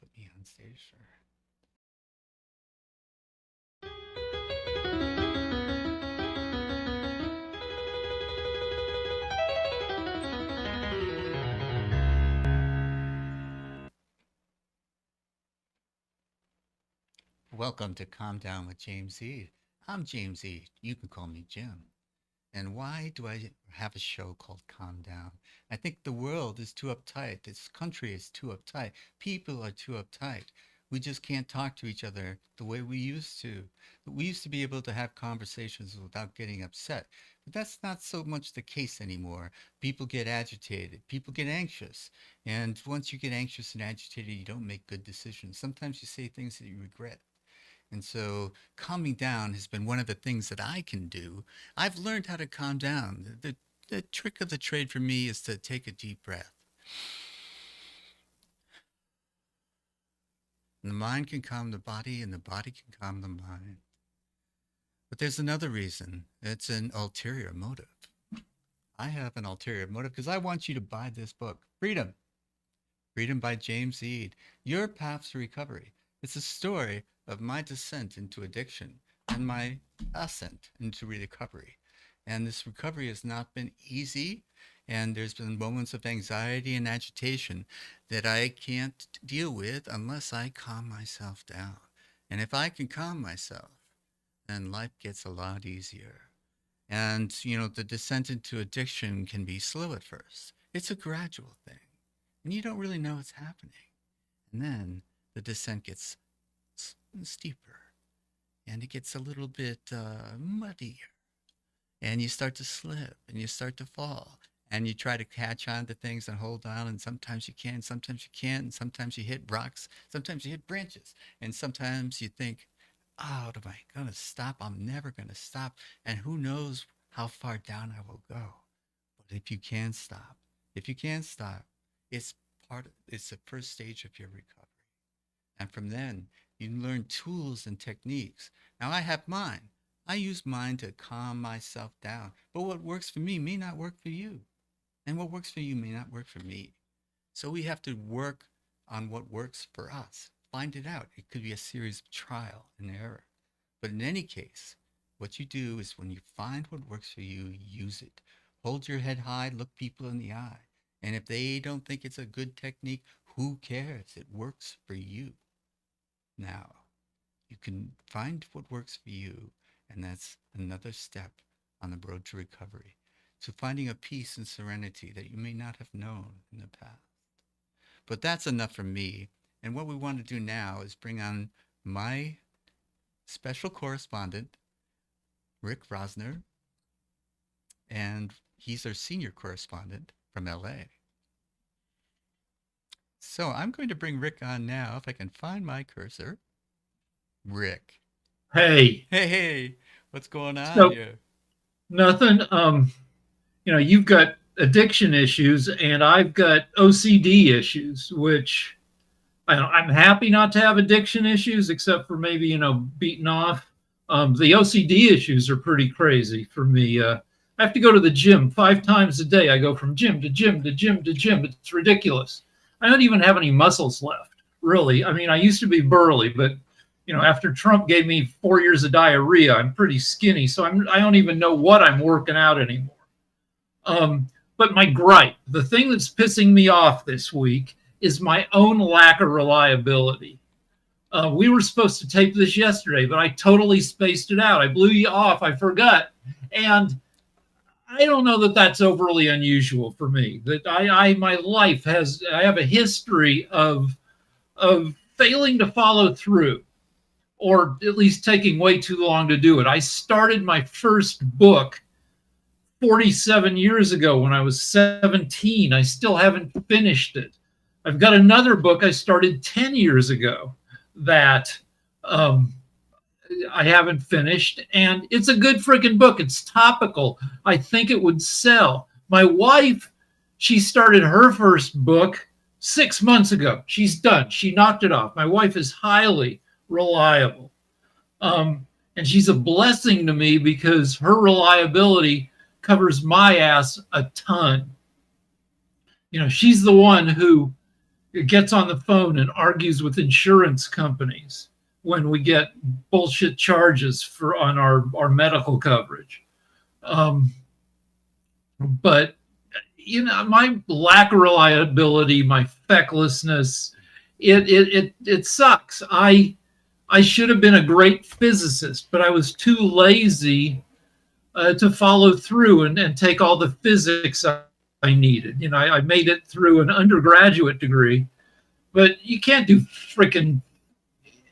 put me on stage. Sure. Welcome to Calm Down with James Eade. I'm James Eade. You can call me Jim. And why do I have a show called Calm Down? I think the world is too uptight. This country is too uptight. People are too uptight. We just can't talk to each other the way we used to. We used to be able to have conversations without getting upset. But that's not so much the case anymore. People get agitated. People get anxious. And once you get anxious and agitated, you don't make good decisions. Sometimes you say things that you regret. And so calming down has been one of the things that I can do. I've learned how to calm down. The trick of the trade for me is to take a deep breath. And the mind can calm the body, and the body can calm the mind. But there's another reason. It's an ulterior motive. I have an ulterior motive because I want you to buy this book, Freedom. Freedom by James Eade. Your Path to Recovery. It's a story of my descent into addiction and my ascent into recovery. And this recovery has not been easy. And there's been moments of anxiety and agitation that I can't deal with unless I calm myself down. And if I can calm myself, then life gets a lot easier. And, the descent into addiction can be slow at first. It's a gradual thing. And you don't really know what's happening. And then the descent gets steeper. And it gets a little bit muddier. And you start to slip and you start to fall. And you try to catch on to things and hold on. And sometimes you can, sometimes you can't. And sometimes you hit rocks. Sometimes you hit branches. And sometimes you think, oh, am I going to stop? I'm never going to stop. And who knows how far down I will go. But if you can stop, it's the first stage of your recovery. And from then, you learn tools and techniques. Now I have mine. I use mine to calm myself down. But what works for me may not work for you. And what works for you may not work for me. So we have to work on what works for us. Find it out. It could be a series of trial and error. But in any case, what you do is when you find what works for you, use it. Hold your head high, look people in the eye. And if they don't think it's a good technique, who cares? It works for you. Now, you can find what works for you, and that's another step on the road to recovery, to finding a peace and serenity that you may not have known in the past. But that's enough for me. And what we want to do now is bring on my special correspondent, Rick Rosner, and he's our senior correspondent from LA. So I'm going to bring Rick on now, if I can find my cursor. Rick. Hey. Hey, what's going on So here? nothing. You've got addiction issues, and I've got OCD issues, which I'm happy not to have addiction issues, except for maybe beating off. The OCD issues are pretty crazy for me. I have to go to the gym 5 times a day. I go from gym to gym to gym to gym. It's ridiculous. I don't even have any muscles left, really. I mean, I used to be burly, but after Trump gave me 4 years of diarrhea, I'm pretty skinny. So I don't even know what I'm working out anymore. But my gripe, the thing that's pissing me off this week, is my own lack of reliability. We were supposed to tape this yesterday, but I totally spaced it out. I blew you off. I forgot. And I don't know that that's overly unusual for me. That my life I have a history of failing to follow through, or at least taking way too long to do it. I started my first book 47 years ago when I was 17. I still haven't finished it. I've got another book I started 10 years ago that I haven't finished, and it's a good freaking book. It's topical. I think it would sell. My wife, she started her first book 6 months ago. She's done. She knocked it off. My wife is highly reliable. And she's a blessing to me because her reliability covers my ass a ton. She's the one who gets on the phone and argues with insurance companies when we get bullshit charges for on our medical coverage. Um, but my lack of reliability, my fecklessness, it sucks. I should have been a great physicist, but I was too lazy to follow through and take all the physics I needed. I made it through an undergraduate degree, but you can't do freaking.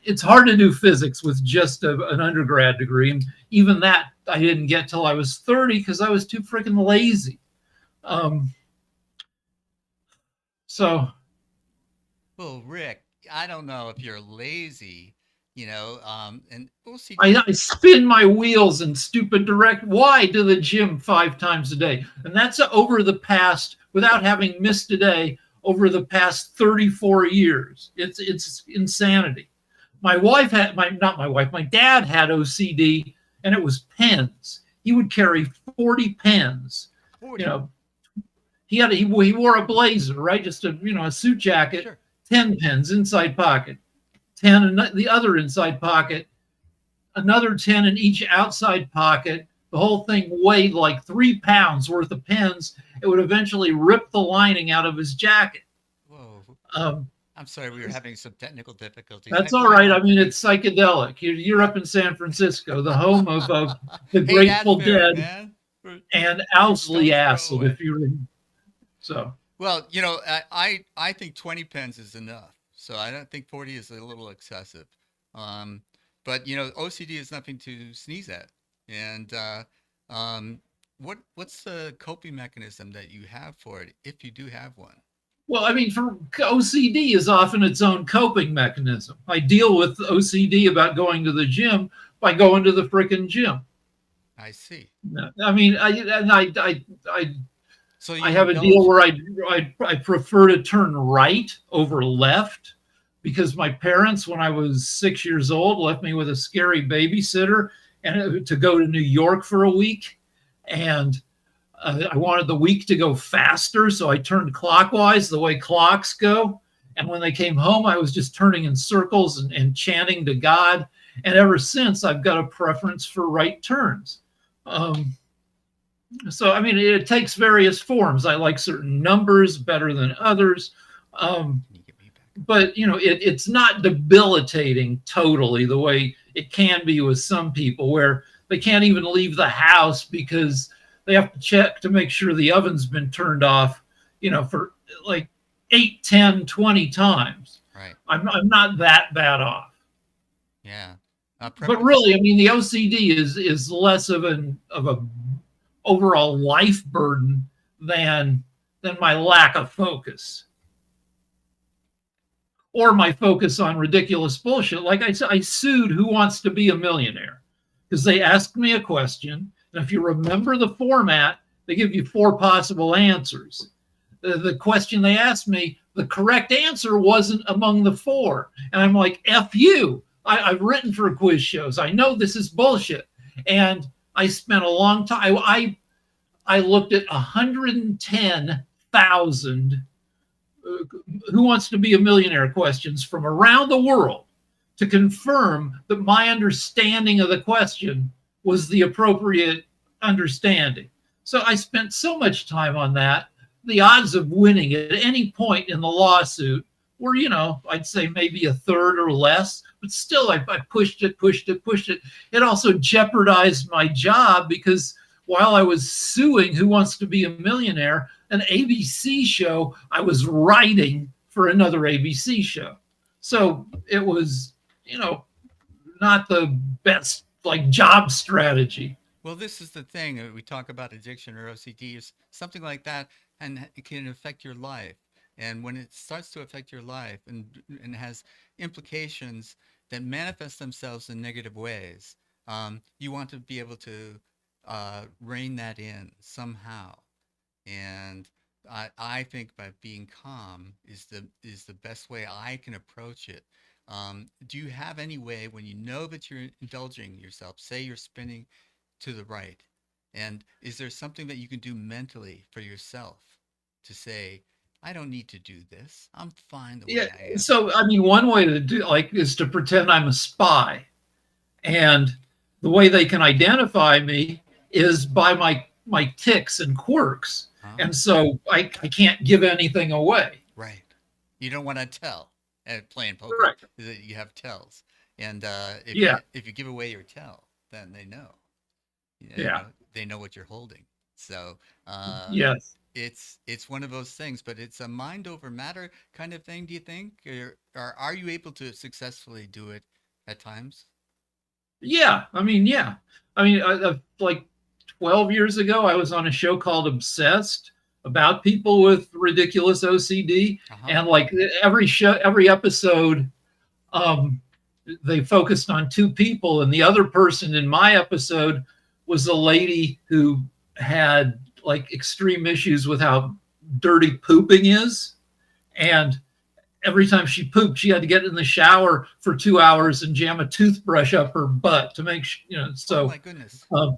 It's hard to do physics with just an undergrad degree, and even that I didn't get till I was 30 because I was too freaking lazy. Um, so Well, Rick, I don't know if you're lazy, and OCD. I spin my wheels in stupid direct. Why to the gym 5 times a day? And that's over the past, without having missed a day, over the past 34 years. It's insanity. My wife had my not my wife, my dad had OCD, and it was pens. He would carry 40 pens. You 40. know, he wore a blazer, right? Just a suit jacket, Sure. 10 pens inside pocket, 10 in the other inside pocket, another 10 in each outside pocket. The whole thing weighed like 3 pounds worth of pens. It would eventually rip the lining out of his jacket. Whoa. Um, I'm sorry, we were having some technical difficulties. that's Next all time right. I I'll mean, forgive it's psychedelic. You're up in San Francisco, the home of the you. Hate Grateful Asbury, Dead man. and We're a Owsley stone's throw Acid, away. if you so. Well, I think 20 pens is enough. So I don't think 40 is a little excessive. Um, but OCD is nothing to sneeze at. And um, what's the coping mechanism that you have for it, if you do have one? Well, I mean, for OCD is often its own coping mechanism. I deal with OCD about going to the gym by going to the freaking gym. I see. I mean, So I you have a deal indulge. where I prefer to turn right over left because my parents, when I was 6 years old, left me with a scary babysitter and to go to New York for a week, and I wanted the week to go faster, so I turned clockwise the way clocks go. And when they came home, I was just turning in circles and chanting to God. And ever since, I've got a preference for right turns. Um, so I mean, it takes various forms. I like certain numbers better than others. Can you get me back? But it's not debilitating totally the way it can be with some people where they can't even leave the house because they have to check to make sure the oven's been turned off, for like 8, 10, 20 times. Right. I'm not that bad off. Yeah. But Preference. really, I mean, the OCD is less of a overall life burden than my lack of focus or my focus on ridiculous bullshit. Like I said, I sued Who Wants to Be a Millionaire because they asked me a question. And if you remember the format, they give you 4 possible answers. The question they asked me, the correct answer wasn't among the 4. And I'm like, F you. I've written for quiz shows. I know this is bullshit. And I spent a long time. I looked at 110,000 Who Wants to Be a Millionaire questions from around the world to confirm that my understanding of the question was the appropriate understanding. So I spent so much time on that. The odds of winning at any point in the lawsuit were, I'd say maybe a third or less, but still I pushed it, pushed it, pushed it. It also jeopardized my job because while I was suing Who Wants to Be a Millionaire, an ABC show, I was writing for another ABC show. So it was, not the best like job strategy. Well, this is the thing. We talk about addiction or OCD is something like that, and it can affect your life. And when it starts to affect your life and has implications that manifest themselves in negative ways, you want to be able to rein that in somehow. And I think by being calm is the best way I can approach it. Do you have any way when you know that you're indulging yourself, say you're spinning to the right, and is there something that you can do mentally for yourself to say, I don't need to do this. I'm fine the Yeah. way I am. So, I mean, one way to do like is to pretend I'm a spy. And the way they can identify me is by my ticks and quirks. Huh? And so I can't give anything away. Right. You don't want to tell at playing poker Right. is that you have tells, and Yeah. if you give away your tell, then they know. You Yeah. know they know what you're holding. So uh, Yes. it's one of those things, but it's a mind over matter kind of thing. Do you think, or are you able to successfully do it at times? Yeah. I mean, yeah. I mean, like 12 years ago, I was on a show called Obsessed about people with ridiculous OCD. Uh huh. And like every episode, um, they focused on two people, and the other person in my episode was a lady who had like extreme issues with how dirty pooping is, and every time she pooped, she had to get in the shower for 2 hours and jam a toothbrush up her butt to make Oh so my goodness. um,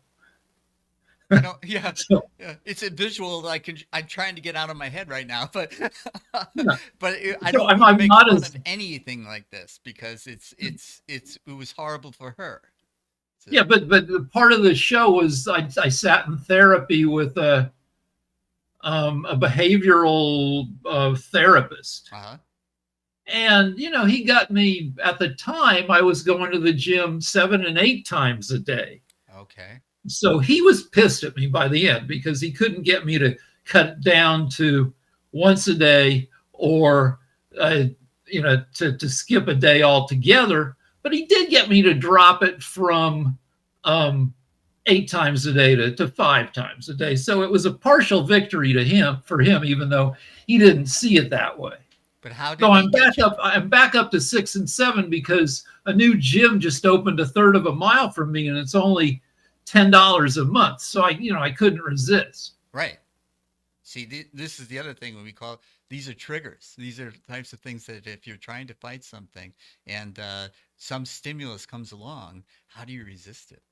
I don't. Yeah, so yeah. It's a visual that I'm trying to get out of my head right now, but yeah. I So don't want to I'm make not fun as of anything like this because it was horrible for her. So, yeah, but the part of the show was I sat in therapy with a behavioral therapist. uh-huh. And, he got me at the time, I was going to the gym 7 and 8 times a day. Okay. So he was pissed at me by the end because he couldn't get me to cut it down to once a day or, to skip a day altogether. But he did get me to drop it from 8 times a day to 5 times a day. So it was a partial victory for him, even though he didn't see it that way. But how So did he get you? I'm back up to 6 and 7 because a new gym just opened a third of a mile from me, and it's only $10 a month. So I couldn't resist. Right. See, this is the other thing when we call these are triggers. These are types of things that if you're trying to fight something and some stimulus comes along, how do you resist it?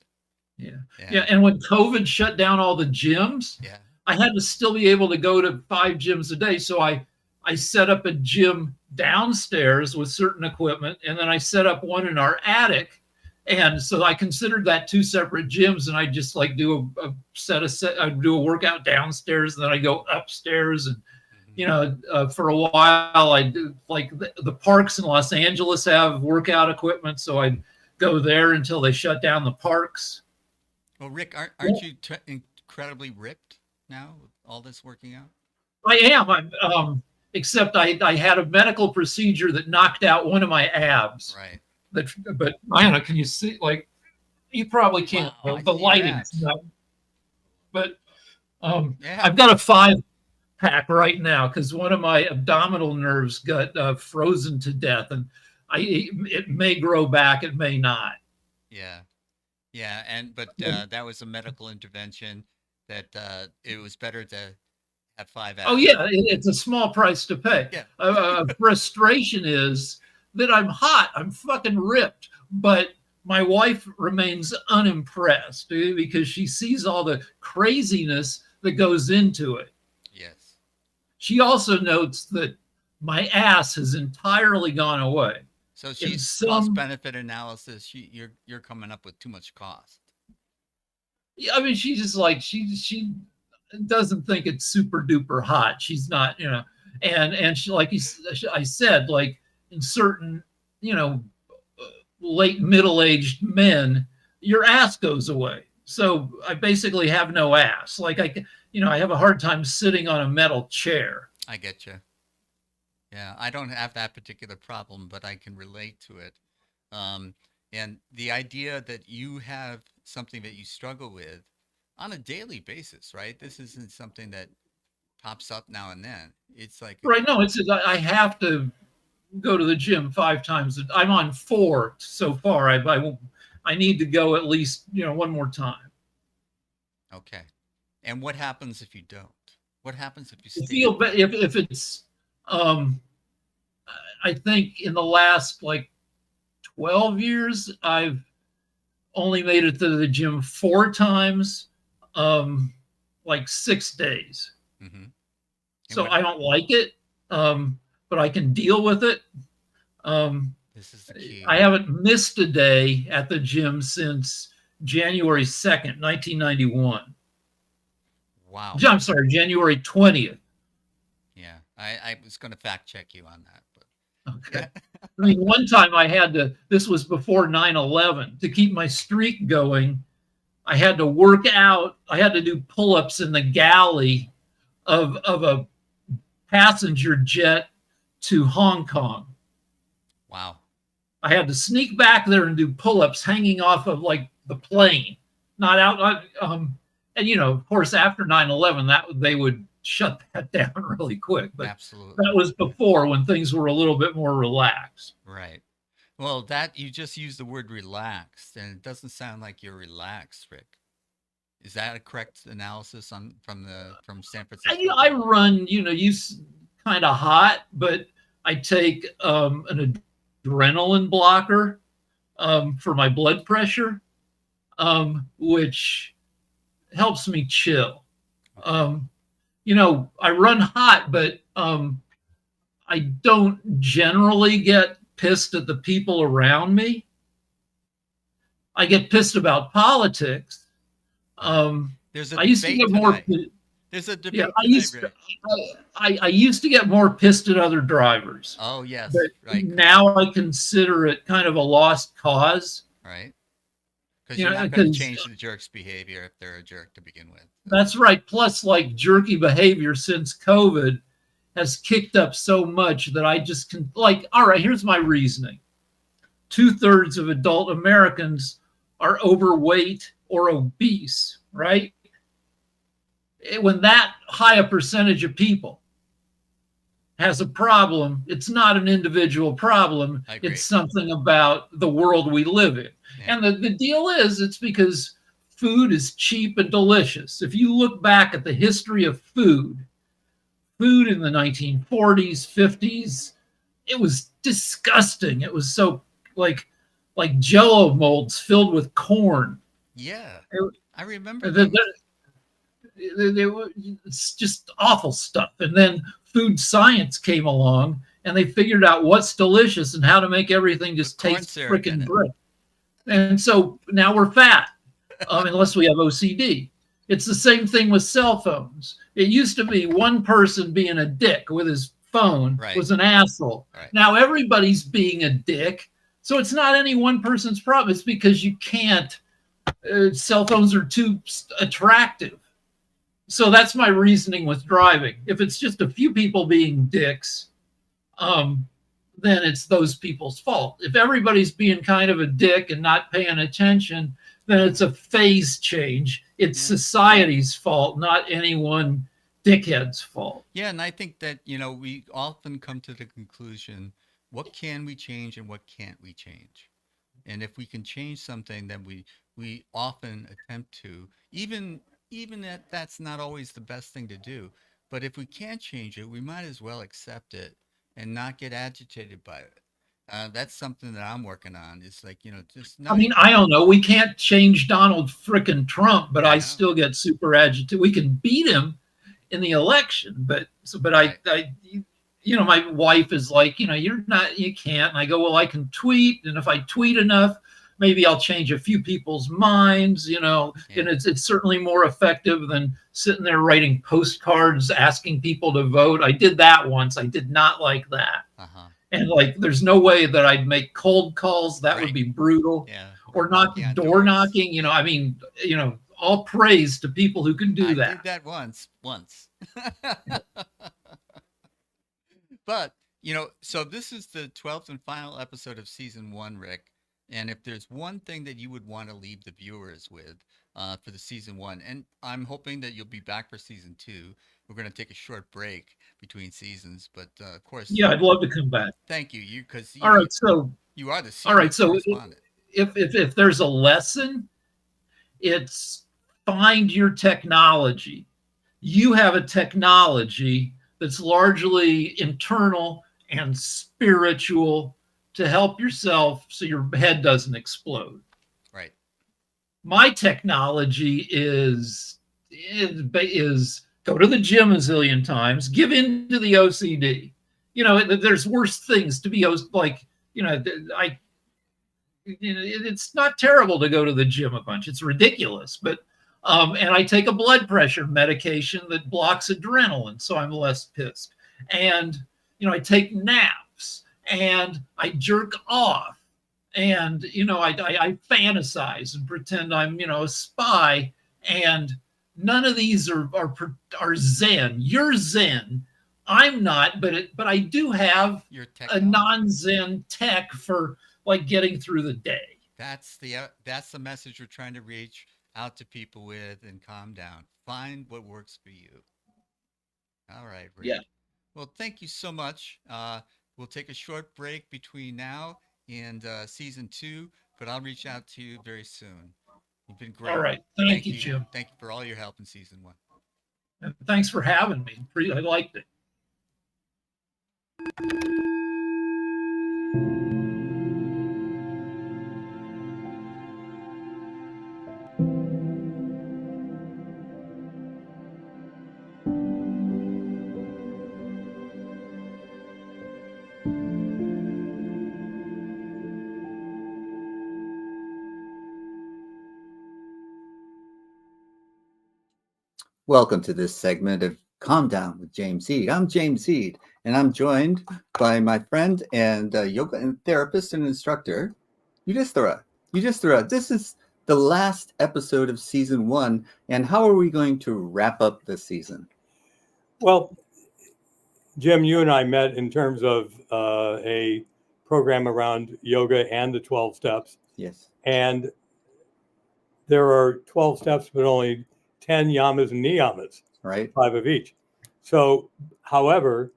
Yeah, yeah. Yeah. And when COVID shut down all the gyms, Yeah. I had to still be able to go to 5 gyms a day. So I set up a gym downstairs with certain equipment, and then I set up one in our attic. And so I considered that two separate gyms, and I just like do I do a workout downstairs, and then I go upstairs. And Hmm. for a while I do like the parks in Los Angeles have workout equipment, so I'd go there until they shut down the parks. Well, Rick, aren't you incredibly ripped now with all this working out? I am. Except I had a medical procedure that knocked out one of my abs. Right. But Diana, can you see? Like, you probably can't. Wow, I The see your lighting's abs. not. But Yeah. I've got a 5 pack right now because one of my abdominal nerves got frozen to death, and it may grow back, it may not. Yeah. Yeah. But that was a medical intervention that it was better to have five Oh abs. yeah, it's a small price to pay. Yeah. Frustration is that I'm hot, I'm fucking ripped, but my wife remains unimpressed because she sees all the craziness that goes into it. Yes. She also notes that my ass has entirely gone away. So In she's cost some, benefit analysis. You're coming up with too much cost. I mean, she's just like she doesn't think it's super duper hot. She's not, and she like I said, like in certain, late middle aged men, your ass goes away. So I basically have no ass. Like I have a hard time sitting on a metal chair. I get you. Yeah, I don't have that particular problem, but I can relate to it. Um, and the idea that you have something that you struggle with on a daily basis, right? This isn't something that pops up now and then. It's like, Right? No, it's I have to go to the gym 5 times. I'm on 4 so far. I need to go at least one more time. okay. And what happens if you don't? What happens if you I stay? feel if it's um I think in the last like 12 years I've only made it to the gym 4 times, like 6 days. Mm-hmm. And So what? I don't like it. but I can deal with it. Um, This is the key. I haven't missed a day at the gym since January 2nd, 1991. Wow. I'm sorry, January 20th. Yeah. I was going to fact check you on that, but Okay. yeah. I mean, one time I had to, this was before 9/11, to keep my streak going. I had to work out, I had to do pull ups in the galley of a passenger jet to Hong Kong. Wow. I had to sneak back there and do pull ups hanging off of like the plane, not out. And, you know, of course, after 9/11, that they would shut that down really quick. But Absolutely. that was before when things were a little bit more relaxed. Right. Well, that you just used the word relaxed, and it doesn't sound like you're relaxed, Rick. Is that a correct analysis on from San Francisco? I run, you know, kind of hot, but I take an adrenaline blocker for my blood pressure, which helps me chill. You know, I run hot, but I don't generally get pissed at the people around me. I get pissed about politics. There's a I used to debate get more. tonight. There's a Yeah, debate tonight, Rick. I used to get more pissed at other drivers, Oh yes, but right, now I consider it kind of a lost cause. right. Because You you're know, not going to because change the jerk's behavior if they're a jerk to begin with. that's right. Plus, like jerky behavior since COVID has kicked up so much that I just can like. All right, here's my reasoning: 2/3 of adult Americans are overweight or obese. Right? When that high a percentage of people has a problem, it's not an individual problem. It's something about the world we live in. Yeah. And the deal is, it's because food is cheap and delicious. If you look back at the history of food in the 1940s, 50s, it was disgusting. It was so like Jello molds filled with corn. Yeah, I remember it's just awful stuff. And then food science came along and they figured out what's delicious and how to make everything just taste freaking great. And so now we're fat, unless we have OCD. It's the same thing with cell phones. It used to be one person being a dick with his phone was an asshole. Right. Now everybody's being a dick. So it's not any one person's problem. It's because you can't, cell phones are too attractive. So that's my reasoning with driving. If it's just a few people being dicks, then it's those people's fault. If everybody's being kind of a dick and not paying attention, then it's a phase change. It's society's fault, not any one dickhead's fault. Yeah, and I think that, you know, we often come to the conclusion, what can we change and what can't we change? And if we can change something, then we often attempt to, even that's not always the best thing to do. But if we can't change it, we might as well accept it and not get agitated by it. That's something that I'm working on. It's like, you know, just not. I mean, I don't know. We can't change Donald frickin' Trump, but I still get super agitated. We can beat him in the election, but right. I you know, my wife is like, you know, you can't. And I go, well, I can tweet, and if I tweet enough, maybe I'll change a few people's minds, you know, and it's certainly more effective than sitting there writing postcards asking people to vote. I did that once. I did not like that. And like, there's no way that I'd make cold calls. That would be brutal. Yeah. Or door knocking, you know, I mean, you know, all praise to people who can do that. I did that once. But, you know, so this is the 12th and final episode of season 1, Rick. And if there's one thing that you would want to leave the viewers with for the season 1, and I'm hoping that you'll be back for season 2. We're going to take a short break between seasons, but of course. Yeah, I'd love to come back. Thank you. Because all right, so you are the all right. So if there's a lesson, it's find your technology. You have a technology that's largely internal and spiritual to help yourself so your head doesn't explode. Right. My technology is go to the gym a zillion times, give in to the OCD. there's worse things to be like, I it's not terrible to go to the gym a bunch. It's ridiculous, but and I take a blood pressure medication that blocks adrenaline, so I'm less pissed. And I take naps and I jerk off, and I fantasize and pretend I'm a spy, and none of these are Zen. You're Zen. I'm not, but I do have a non-Zen tech for like getting through the day. That's the message we're trying to reach out to people with, and calm down. Find what works for you. All right, Rick. Yeah. Well, thank you so much. We'll take a short break between now and season 2, but I'll reach out to you very soon. You've been great. All right. Thank you, Jim. Thank you for all your help in season 1. And thanks for having me. I liked it. Welcome to this segment of Calm Down with James Eade. I'm James Eade, and I'm joined by my friend and yoga therapist and instructor, Yudhishthira. Yudhishthira, this is the last episode of season 1, and how are we going to wrap up this season? Well, Jim, you and I met in terms of a program around yoga and the 12 steps. Yes. And there are 12 steps, but only 10 yamas and niyamas, right? 5 of each. So, however,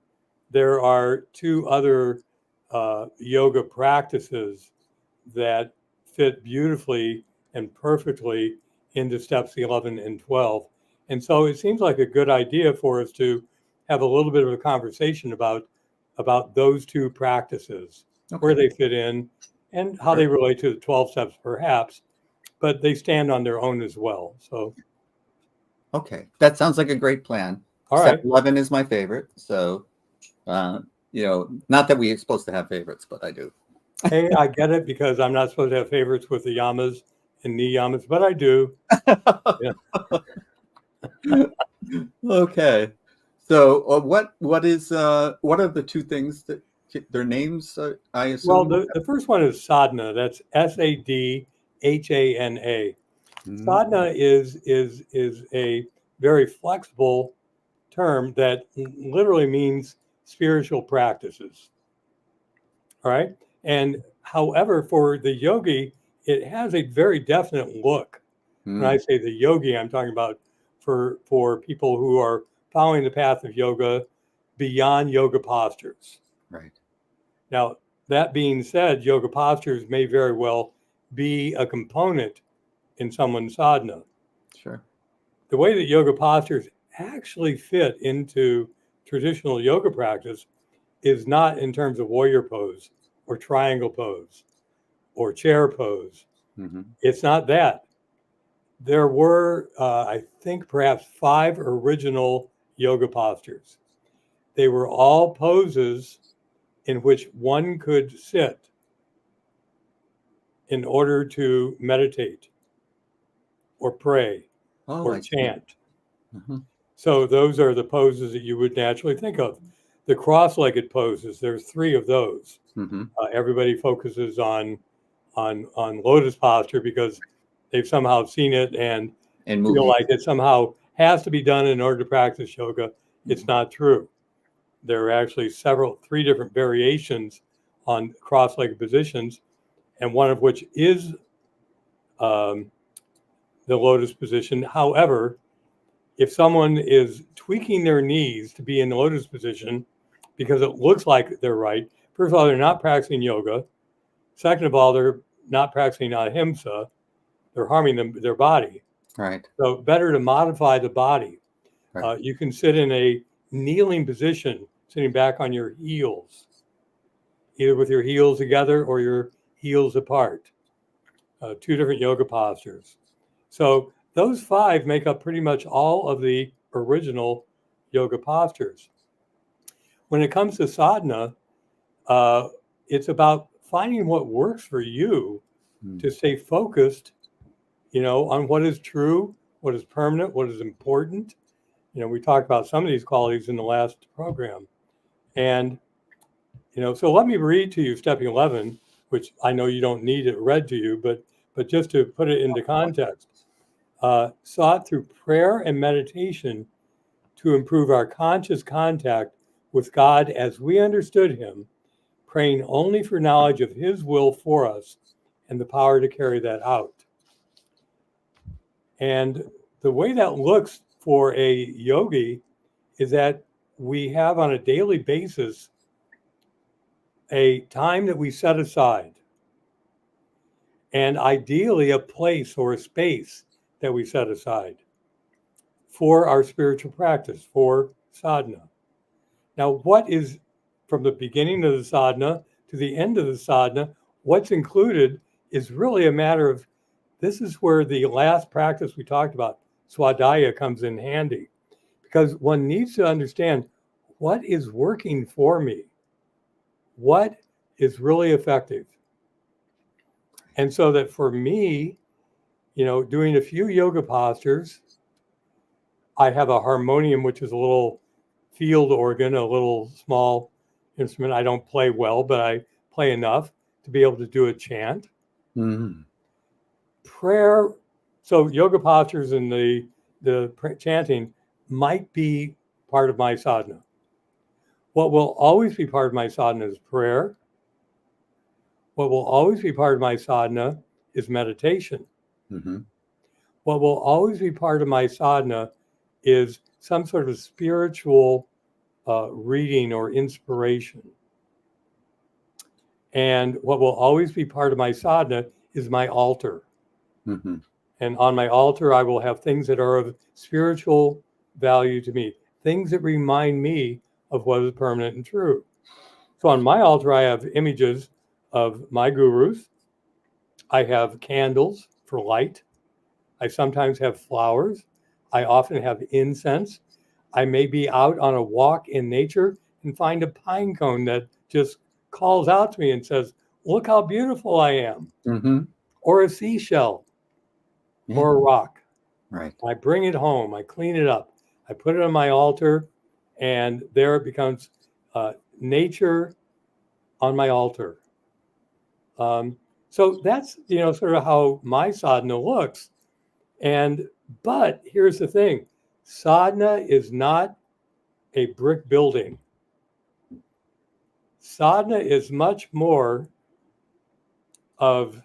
there are 2 other yoga practices that fit beautifully and perfectly into steps 11 and 12. And so it seems like a good idea for us to have a little bit of a conversation about those 2 practices, where they fit in and how they relate to the 12 steps perhaps, but they stand on their own as well. So. Okay, that sounds like a great plan. All Step right. 11 is my favorite. So, not that we're supposed to have favorites, but I do. Hey, I get it, because I'm not supposed to have favorites with the yamas and niyamas, but I do. Yeah. Okay. So what are the 2 things that their names, I assume? Well, the first one is sadhana. That's SADHANA. Sadhana is a very flexible term that literally means spiritual practices. All right. And however, for the yogi, it has a very definite look. When I say the yogi, I'm talking about for people who are following the path of yoga beyond yoga postures. Right. Now, that being said, yoga postures may very well be a component in someone's sadhana. Sure. The way that yoga postures actually fit into traditional yoga practice is not in terms of warrior pose or triangle pose or chair pose. Mm-hmm. It's not that. There were, I think, perhaps 5 original yoga postures. They were all poses in which one could sit in order to meditate or pray or chant. Mm-hmm. So those are the poses that you would naturally think of. The cross-legged poses, there's 3 of those. Mm-hmm. Everybody focuses on lotus posture because they've somehow seen it and feel like it somehow has to be done in order to practice yoga. Mm-hmm. It's not true. There are actually 3 different variations on cross-legged positions, and one of which is the lotus position. However, if someone is tweaking their knees to be in the lotus position because it looks like they're right, first of all, they're not practicing yoga. Second of all, they're not practicing ahimsa. They're harming their body. Right. So better to modify the body. Right. You can sit in a kneeling position, sitting back on your heels, either with your heels together or your heels apart. 2 different yoga postures. So those 5 make up pretty much all of the original yoga postures. when it comes to sadhana, it's about finding what works for you to stay focused, on what is true, what is permanent, what is important. We talked about some of these qualities in the last program. And, so let me read to you step 11, which I know you don't need it read to you, but just to put it into context, sought through prayer and meditation to improve our conscious contact with God as we understood him, praying only for knowledge of his will for us and the power to carry that out. And the way that looks for a yogi is that we have on a daily basis a time that we set aside, and ideally a place or a space that we set aside for our spiritual practice, for sadhana. Now, what is from the beginning of the sadhana to the end of the sadhana, what's included is really a matter of, this is where the last practice we talked about, swadhyaya, comes in handy, because one needs to understand what is working for me, what is really effective. And so that for me, doing a few yoga postures, I have a harmonium, which is a little field organ, a little small instrument. I don't play well, but I play enough to be able to do a chant. Mm-hmm. Prayer, so yoga postures and the chanting might be part of my sadhana. What will always be part of my sadhana is prayer. What will always be part of my sadhana is meditation. Mm-hmm. What will always be part of my sadhana is some sort of spiritual reading or inspiration. And what will always be part of my sadhana is my altar. Mm-hmm. And on my altar, I will have things that are of spiritual value to me, things that remind me of what is permanent and true. So on my altar, I have images of my gurus. I have candles for light. I sometimes have flowers. I often have incense. I may be out on a walk in nature and find a pine cone that just calls out to me and says, look how beautiful I am. Mm-hmm. Or a seashell, or a rock. Right. I bring it home. I clean it up. I put it on my altar, and there it becomes nature on my altar. So that's, sort of how my sadhana looks. But here's the thing. Sadhana is not a brick building. Sadhana is much more of,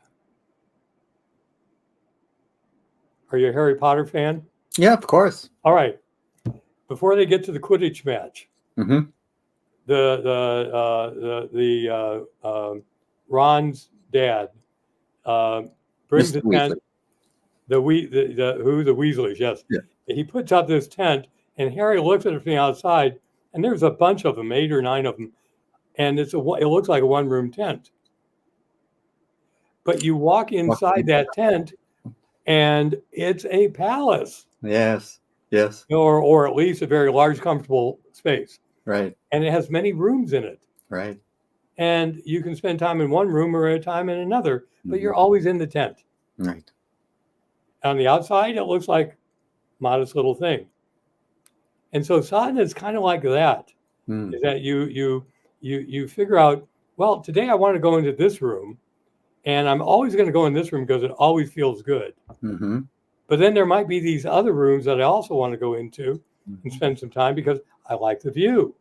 are you a Harry Potter fan? Yeah, of course. All right. Before they get to the Quidditch match, Mm-hmm. Ron's dad brings Mr. a tent. Weasley. The Weasleys, yes. Yeah. He puts up this tent, and Harry looks at it from the outside, and there's a bunch of them, 8 or 9 of them, and it looks like a one-room tent. But you walk inside that tent, and it's a palace. Yes. Yes. Or at least a very large, comfortable space. Right. And it has many rooms in it. Right. And you can spend time in one room or a time in another, but you're always in the tent. Right. On the outside, it looks like a modest little thing. And so sadhana is kind of like that. Is that you figure out, well, today I want to go into this room, and I'm always going to go in this room because it always feels good. Mm-hmm. But then there might be these other rooms that I also want to go into and spend some time because I like the view.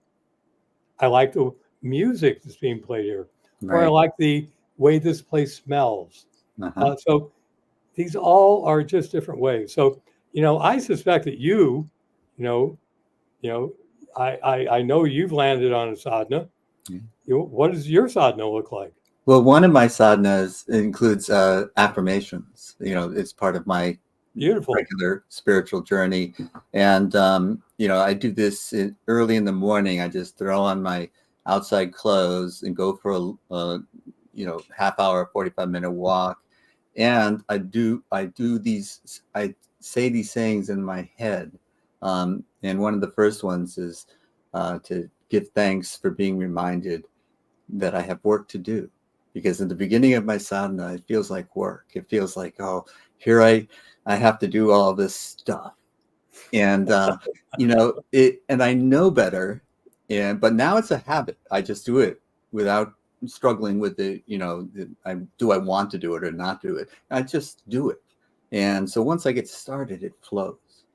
I like the music that's being played here. Right. Or I like the way this place smells. Uh-huh. So these all are just different ways. So, I suspect that I know you've landed on a sadhana. Yeah. What does your sadhana look like? Well, one of my sadhanas includes affirmations. It's part of my regular spiritual journey. And, I do this early in the morning. I just throw on my outside clothes and go for a half hour, 45-minute walk. And I say these sayings in my head. And one of the first ones is to give thanks for being reminded that I have work to do. Because in the beginning of my sadhana, it feels like work. It feels like, oh, here I have to do all this stuff. And, and I know better. But now it's a habit. I just do it without struggling with do I want to do it or not do it? I just do it. And so once I get started, it flows.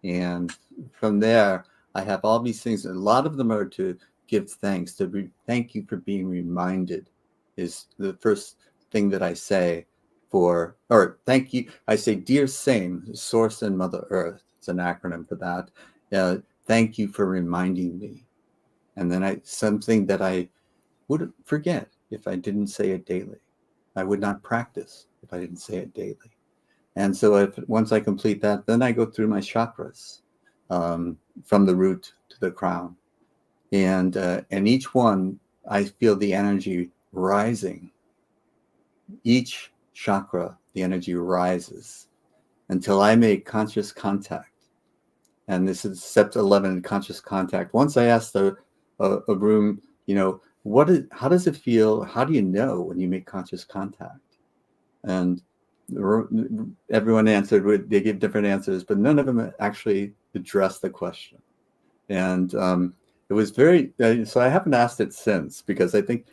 And from there, I have all these things. A lot of them are to give thanks, thank you for being reminded is the first thing that I say or thank you. I say, dear same, Source and Mother Earth. It's an acronym for that. Thank you for reminding me. And then something that I would forget if I didn't say it daily. I would not practice if I didn't say it daily. And so once I complete that, then I go through my chakras from the root to the crown. And each one, I feel the energy rising. Each chakra, the energy rises until I make conscious contact. And this is step 11, conscious contact. Once I asked a room, how does it feel? How do you know when you make conscious contact? And everyone answered, they give different answers, but none of them actually addressed the question. And it was so I haven't asked it since, because I think,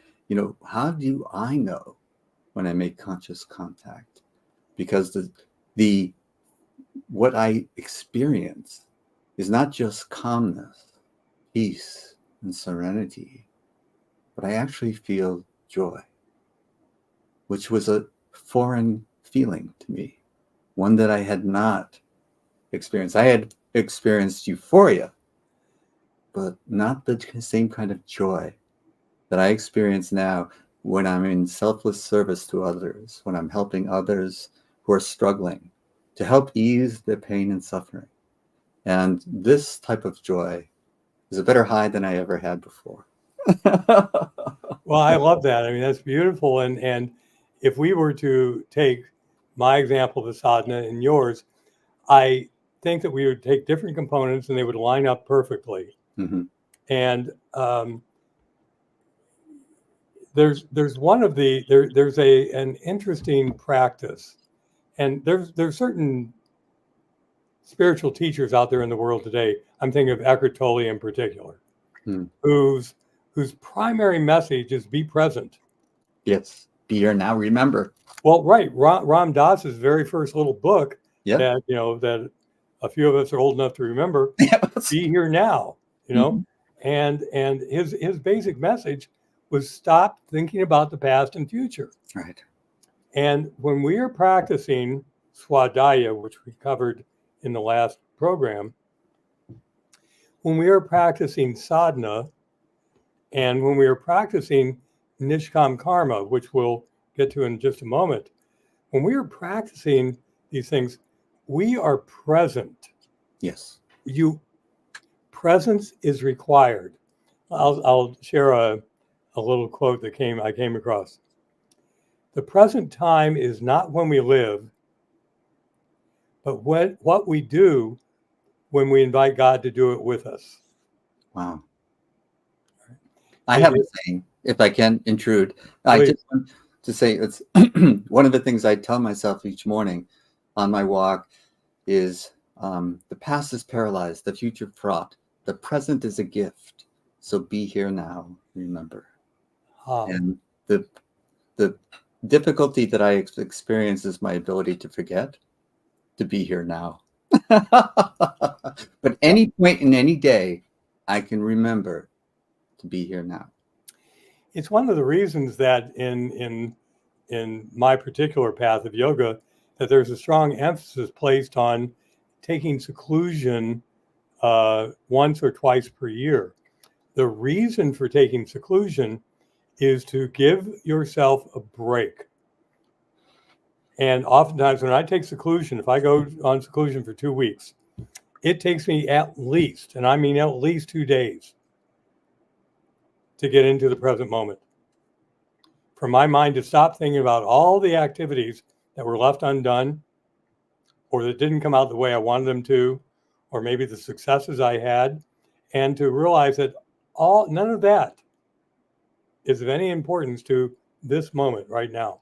how do I know when I make conscious contact? Because what I experience is not just calmness, peace, and serenity, but I actually feel joy, which was a foreign feeling to me, one that I had not experienced. I had experienced euphoria, but not the same kind of joy that I experience now when I'm in selfless service to others, when I'm helping others who are struggling to help ease their pain and suffering. And this type of joy is a better high than I ever had before. Well, I love that. I mean, that's beautiful. And if we were to take my example of the sadhana and yours, I think that we would take different components and they would line up perfectly. Mm-hmm. And there's an interesting practice, and there's certain spiritual teachers out there in the world today. I'm thinking of Eckhart Tolle in particular, whose primary message is be present. Yes, be here now. Remember. Well, right. Ram Dass's very first little book that that a few of us are old enough to remember. Be here now. Mm-hmm. And his basic message was stop thinking about the past and future. Right. And when we are practicing Swadhyaya, which we covered in the last program, when we are practicing sadhana, and when we are practicing nishkam karma, which we'll get to in just a moment, when we are practicing these things, we are present. Yes. Presence is required. I'll share a little quote that I came across. The present time is not when we live, but what we do when we invite God to do it with us. Wow. I have a saying, if I can intrude. Please. I just want to say it's one of the things I tell myself each morning on my walk is the past is paralyzed, the future fraught, the present is a gift. So be here now, remember. And the difficulty that I experience is my ability to forget, to be here now. But any point in any day, I can remember to be here now. It's one of the reasons that in my particular path of yoga, that there's a strong emphasis placed on taking seclusion once or twice per year. The reason for taking seclusion is to give yourself a break. And oftentimes when I take seclusion, if I go on seclusion for 2 weeks, it takes me at least, and I mean at least 2 days, to get into the present moment. For my mind to stop thinking about all the activities that were left undone, or that didn't come out the way I wanted them to, or maybe the successes I had, and to realize that none of that is of any importance to this moment right now.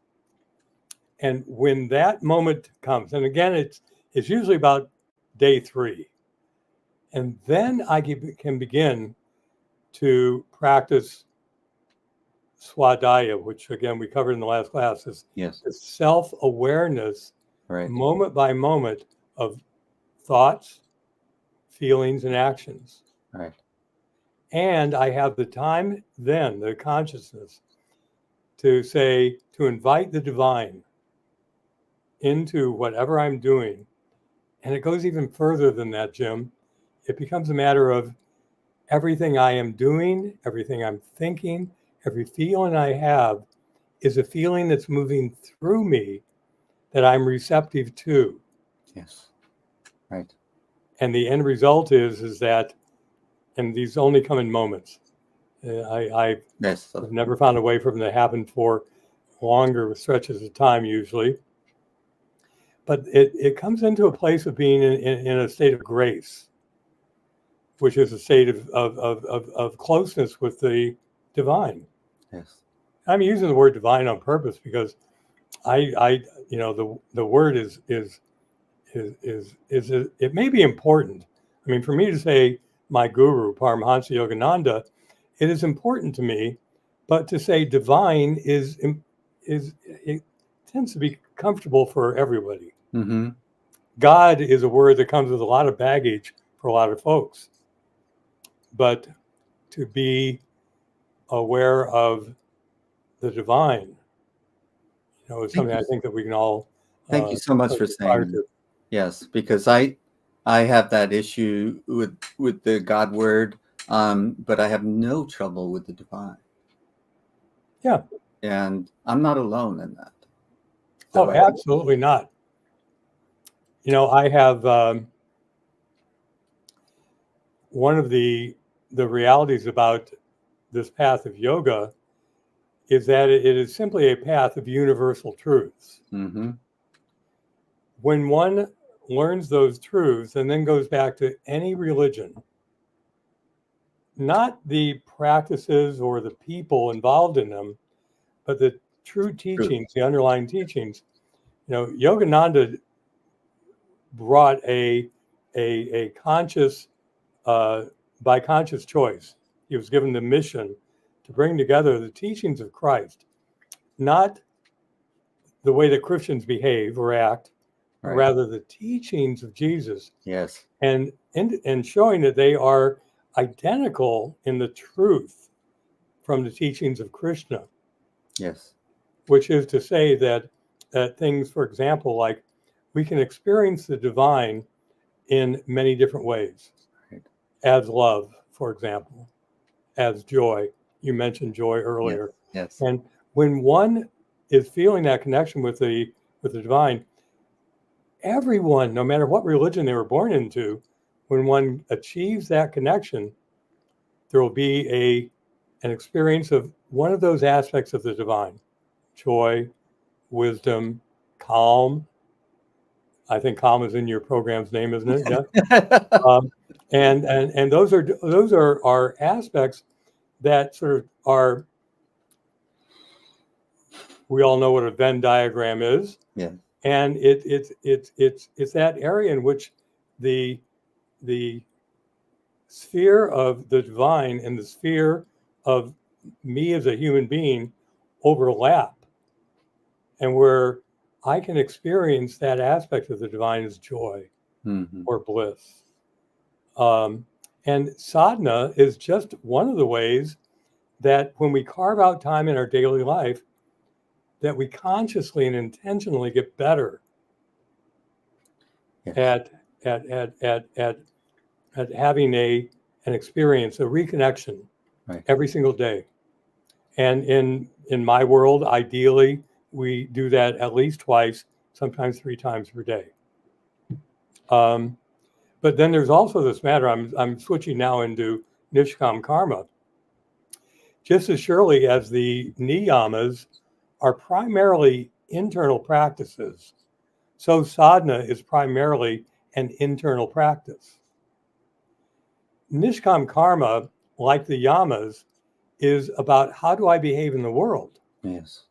And when that moment comes, and again, it's usually about day 3, and then I can begin to practice swadhyaya, which again we covered in the last class, is Yes. self-awareness, Right. moment by moment, of thoughts, feelings, and actions. Right. And I have the time then, the consciousness, to invite the divine into whatever I'm doing. And it goes even further than that, Jim. It becomes a matter of everything I am doing, everything I'm thinking, every feeling I have is a feeling that's moving through me that I'm receptive to. Yes. Right. And the end result is that, and these only come in moments. I've never found a way for them to happen for longer stretches of time usually. But it comes into a place of being in a state of grace, which is a state of closeness with the divine. Yes. I'm using the word divine on purpose because I the word is it may be important. I mean, for me to say my guru, Paramahansa Yogananda, it is important to me, but to say divine it tends to be comfortable for everybody. Mm-hmm. God is a word that comes with a lot of baggage for a lot of folks, but to be aware of the divine, is something I think that we can all. Thank you so much for saying that. Yes, because I have that issue with the God word, but I have no trouble with the divine. Yeah. And I'm not alone in that. So absolutely not. I have one of the realities about this path of yoga is that it is simply a path of universal truths. Mm-hmm. When one learns those truths and then goes back to any religion, not the practices or the people involved in them, but the true teachings, the underlying teachings, Yogananda brought a conscious, by conscious choice, he was given the mission to bring together the teachings of Christ, not the way that Christians behave or act, but rather the teachings of Jesus. Yes. And showing that they are identical in the truth from the teachings of Krishna. Yes. Which is to say that things, for example, like we can experience the divine in many different ways. Right. As love, for example, as joy. You mentioned joy earlier. Yes. And when one is feeling that connection with the divine, everyone, no matter what religion they were born into, when one achieves that connection, there will be an experience of one of those aspects of the divine: joy, wisdom, calm. I think calm is in your program's name, isn't it? Yeah. And those are aspects that sort of are. We all know what a Venn diagram is. Yeah. And it's that area in which the sphere of the divine and the sphere of me as a human being overlap, and where I can experience that aspect of the divine as joy or bliss. And sadhana is just one of the ways that when we carve out time in our daily life, that we consciously and intentionally get better at having an experience, a reconnection every single day. And in my world, ideally, we do that at least twice, sometimes 3 times per day. But then there's also this matter, I'm switching now into Nishkam Karma. Just as surely as the niyamas are primarily internal practices, so sadhana is primarily an internal practice. Nishkam Karma like the yamas, is about how do I behave in the world? Yes.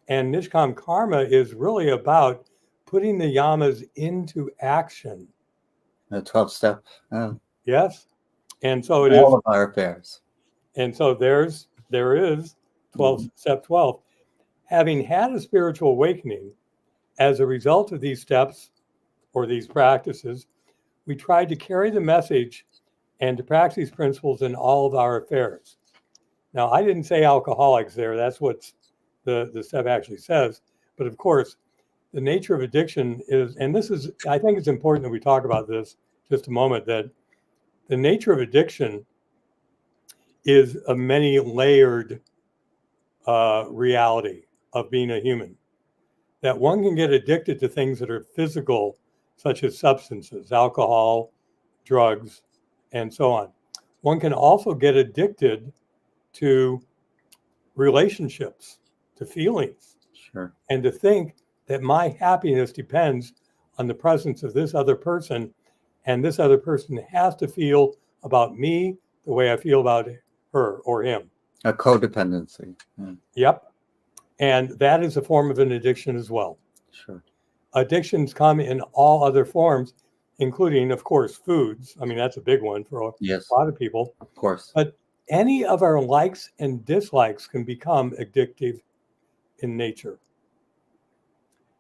And Nishkam karma is really about putting the yamas into action. The 12-step. Yes. And so it all is. of our affairs. And so there is 12, step 12. Having had a spiritual awakening as a result of these steps or these practices, we tried to carry the message and to practice these principles in all of our affairs. Now, I didn't say alcoholics there. That's what the step actually says. But of course, the nature of addiction is, and this is, I think it's important that we talk about this just a moment, that the nature of addiction is a many layered reality of being a human. That one can get addicted to things that are physical, such as substances, alcohol, drugs, and so on. One can also get addicted to relationships, to feelings, Sure. and to think that my happiness depends on the presence of this other person, and this other person has to feel about me the way I feel about her or him. A codependency. Yep. And that is a form of an addiction as well. Sure. Addictions come in all other forms, including, of course, foods. I mean, that's a big one for a lot of people. Of course. But any of our likes and dislikes can become addictive in nature.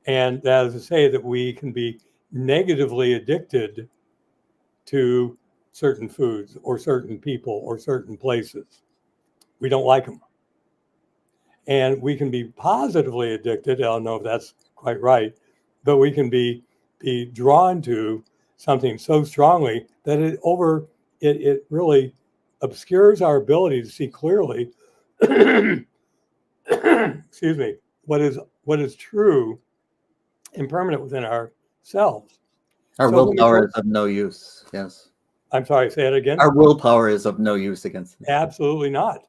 And that is to say that we can be negatively addicted to certain foods or certain people or certain places. We don't like them. And we can be positively addicted. I don't know if that's quite right, but we can be drawn to something so strongly that it really obscures our ability to see clearly excuse me, what is true and permanent within ourselves. Our willpower is of no use. Yes. I'm sorry, say it again. Our willpower is of no use against this. Absolutely not.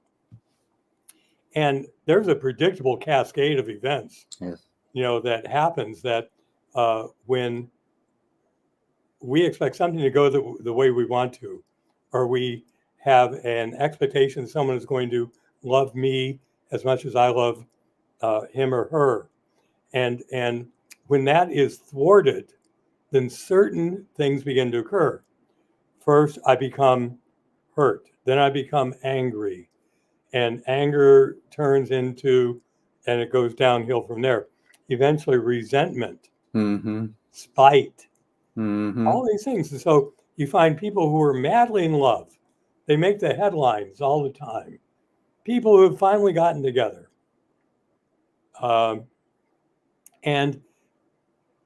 And there's a predictable cascade of events, that happens that when we expect something to go the way we want to, or we have an expectation someone is going to love me as much as I love him or her. And when that is thwarted, then certain things begin to occur. First, I become hurt. Then I become angry. And anger turns into, and it goes downhill from there. Eventually, resentment, spite, all these things. And so you find people who are madly in love. They make the headlines all the time. People who have finally gotten together. And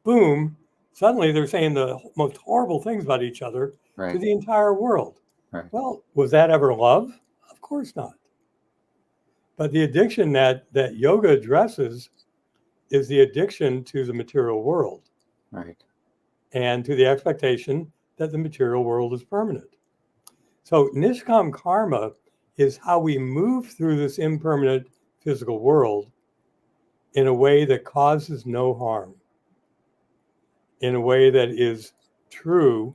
boom, suddenly they're saying the most horrible things about each other to the entire world. Right. Well, was that ever love? Of course not. But the addiction that yoga addresses is the addiction to the material world. Right. And to the expectation that the material world is permanent. So Nishkam karma is how we move through this impermanent physical world in a way that causes no harm, in a way that is true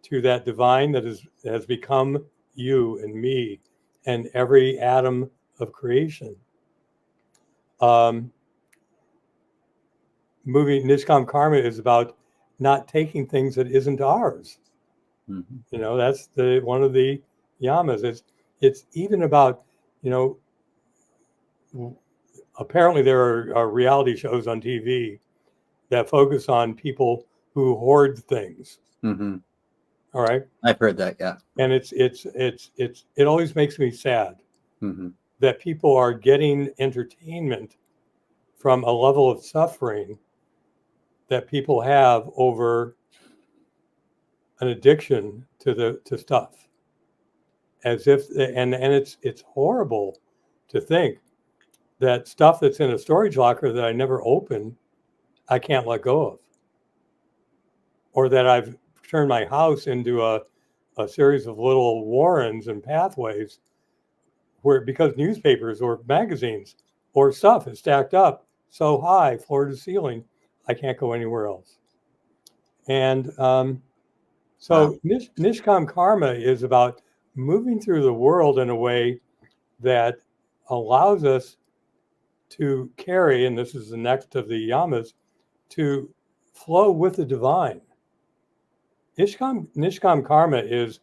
to that divine that has become you and me and every atom of creation. Moving Nishkam karma is about not taking things that isn't ours. That's one of the yamas. It's even about, apparently there are reality shows on TV that focus on people who hoard things. All right. I've heard that. Yeah. And it always makes me sad that people are getting entertainment from a level of suffering that people have over an addiction to stuff, as if, and it's horrible to think that stuff that's in a storage locker that I never open, I can't let go of, or that I've turned my house into a series of little warrens and pathways where, because newspapers or magazines or stuff is stacked up so high, floor to ceiling, I can't go anywhere else. And so Nishkam karma is about moving through the world in a way that allows us to carry, and this is the next of the yamas, to flow with the divine. Nishkam karma is,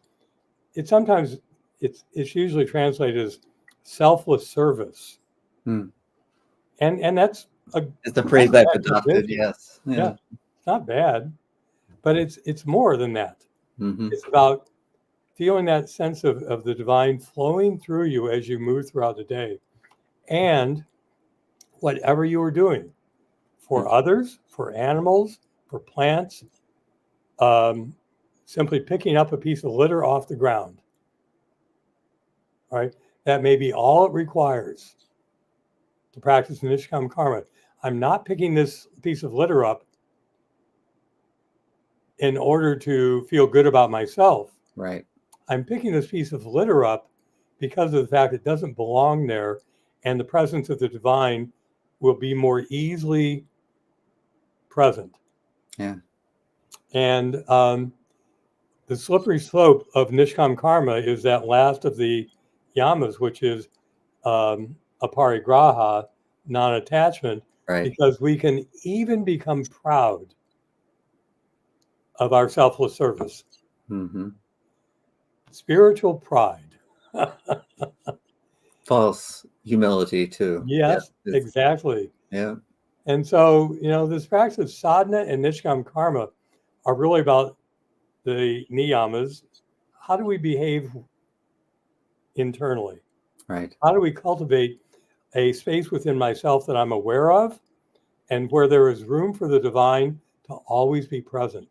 it's usually translated as selfless service. And that's it's the phrase I've adopted. Yes. Yeah. It's not bad, but it's more than that. Mm-hmm. It's about feeling that sense of the divine flowing through you as you move throughout the day. And whatever you are doing for others, for animals, for plants, simply picking up a piece of litter off the ground. All right. That may be all it requires to practice Nishkam karma. I'm not picking this piece of litter up in order to feel good about myself. Right. I'm picking this piece of litter up because of the fact it doesn't belong there, and the presence of the divine will be more easily present. Yeah. And the slippery slope of Nishkam karma is that last of the yamas, which is aparigraha, non-attachment, right. Because we can even become proud of our selfless service. Mm-hmm. Spiritual pride. False humility too. Yes, yeah. Exactly. Yeah. And so, this practice of sadhana and Nishkam karma are really about the niyamas. How do we behave internally? Right. How do we cultivate a space within myself that I'm aware of and where there is room for the divine to always be present?